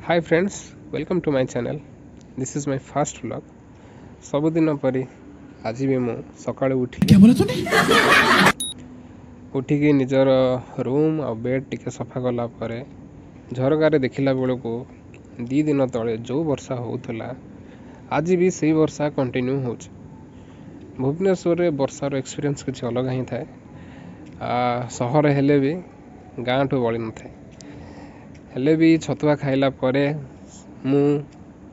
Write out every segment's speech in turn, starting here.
Hi friends, welcome to my channel. This is my first vlog. सबुदिन परी आज भी मु सकाळु उठिकी निजर रूम और बेड टिके सफा कला परे झरकार देखला बेलू दी दिन तले जो वर्षा होउथला आज भी सही वर्षा कंटिन्यू हो। भुवनेश्वर में वर्षार एक्सपीरियंस किसी अलग ही थाए। सहर हेले भी गाँ ठू बड़ी न थाए। हेले भी छतुआ खाइला परे मु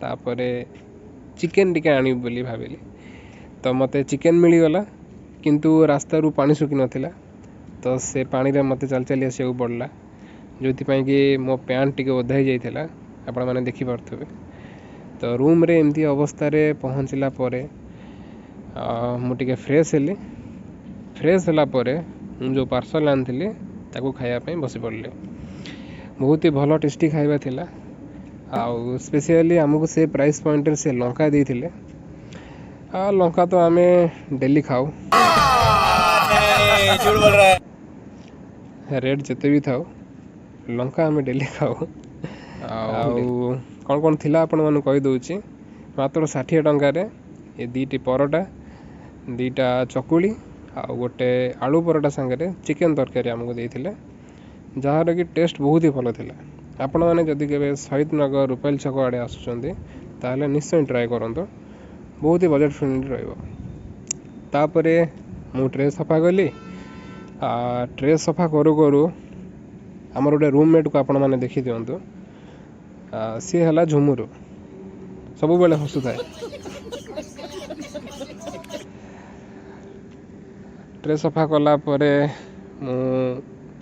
तापरे चिकेन टिके आनी बोली भाविली तो मते चिकेन मिलगला किंतु रास्ता रू पानी सुखी नथिला तो से पानी रे मते चल चली आसे पड़ला जो कि मो पैंट टिके ओधा ही जाइथिला आपण माने देखि पारथबे। तो रूम रे एमती अवस्था रे पहुँचला परे मु टिके फ्रेश हेली। फ्रेश होला परे मु जो पार्सल आनथिली ताको खाया पे बसी पड़ले। बहुत ही भल टेस्टी खाଇବା थिला। आउ स्पेशली आमको से प्राइस पॉइंट से लंका देथिले। लंका तो आमे डेली खाऊ। झूठ बोल रहा है। रेट जते भी थाओ लंका आमे डेली खाऊ। आउ कौन कौन थिला आपण मानु कहि दउची। मात्र 60 टंका रे ये दीटी परोटा, दीटा चकुली आ गोटे आलू परोटा संगे चिकेन तरकारी हमको देथिले, जार कि टेस्ट बहुत ही भल थिला। आपण मैंने जदि के शहीद नगर रूपाल छक आड़े आसुचंदी ताहले निश्चय ट्राए करंतो। बहुत ही बजेट फ्रेंडली रहइबो। तापरे मु ट्रे सफा कली। ट्रे सफा करू करू हमर गोटे रूममेट को आपण मैंने देखि दियंतु। सी हला झुमुरु सब बेले हसु थाए। ट्रे सफा कला परे मु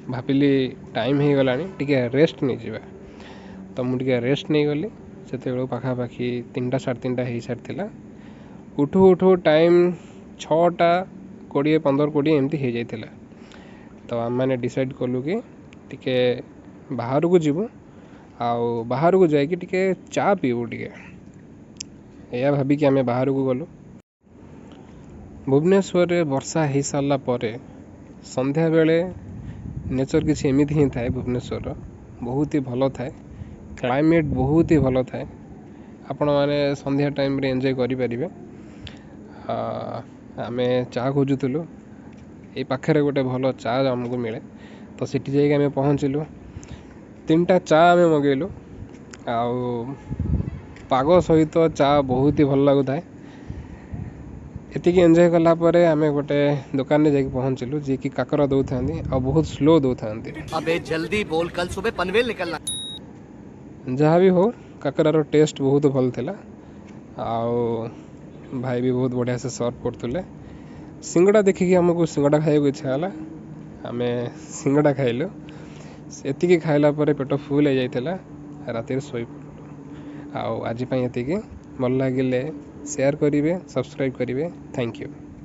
भाविली टाइम हो गला टिके रेस्ट नहीं जावा तो मुझे रेस्ट नहीं गली। से पाखापाखि 3टा 3:30 हो सारी। उठू उठू टाइम 6टा 20 15 20 एमती हो जाता। तो आम मैंने डिसाइड कलु कि टिके बाहर को जीवु आउ बाहर को जाकि टिके चा पीबू टिके या भाविकी आम बाहर को गलु। भुवनेश्वर वर्षा हो सारा पर संध्या बेले नेचर किसी एमती ही थाए। भुवनेश्वर बहुत ही भल थाए। क्लाइमेट बहुत ही भल थाए। आपण मैंने संध्या टाइम रे एंजॉय करि परिबे। आमे चा खोजुलु ये पाखे गोटे भल चा आमको मिले तो सिटी जाइए आम पहुँचलु। 3टा चा आम मगेलु आउ पाग सहित चा बहुत ही भल लगुता है। एतिकी एंजॉय कला परे आमे गोटे दुकान में जाके पहुँचलु जी कि काकरा दौ था और बहुत स्लो दौ था। अबे जल्दी बोल, कल सुबह पनवेल निकलना। जहाँ भी हो काकरार टेस्ट बहुत भल थिला। आउ भाई भी बहुत बढ़िया से सर्व करते। सिंगड़ा देखिकी हमको सिंगड़ा खाइबा इच्छा हला। आमे सिंगड़ा खाइलु। एतिकी खाइला परे पेट फुल हो जाइथिला। रातिर सोई पड़लु। आउ आज पई एतिकी भल लागिले शेयर करिवे, सब्सक्राइब करिवे। Thank you.